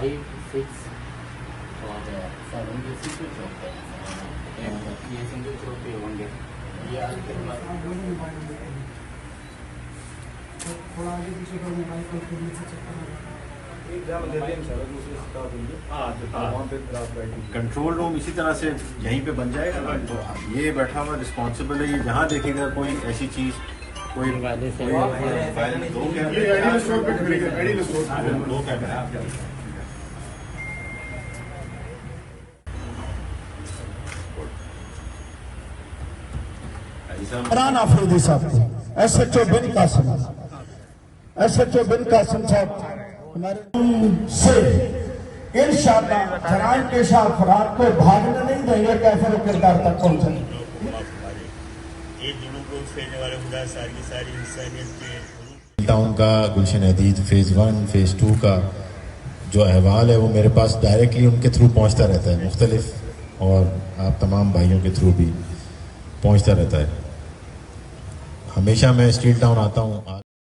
5, 6 और 7 ये सिंगल चौक पे हैं। ये सिंगल चौक पे होंगे। ये आगे थोड़ा आगे पीछे का मोबाइल कॉल करने से चक्कर आ रहा है। कंट्रोल रूम इसी तरह से यहीं पे बन जाएगा ना, तो ये बैठा हुआ रिस्पॉन्सिबल है, ये जहाँ देखेगा कोई ऐसी चीज़ कोई वाले से दो कैमरे इमरान आफरीदी साहब को, SHO बिन कासिम, SHO बिन कासिम साहब हमारे से इंशाअल्लाह जराइम पेशा अफराद को भागने नहीं देंगे, कैफर किरदार तक पहुंचेंगे। टाउन का गुलशन हदीद फेज़ 1 फेज़ 2 का जो अहवाल है वो मेरे पास डायरेक्टली उनके थ्रू पहुंचता रहता है, मुख्तलिफ, और आप तमाम भाइयों के थ्रू भी पहुंचता रहता है। हमेशा मैं स्टील टाउन आता हूँ।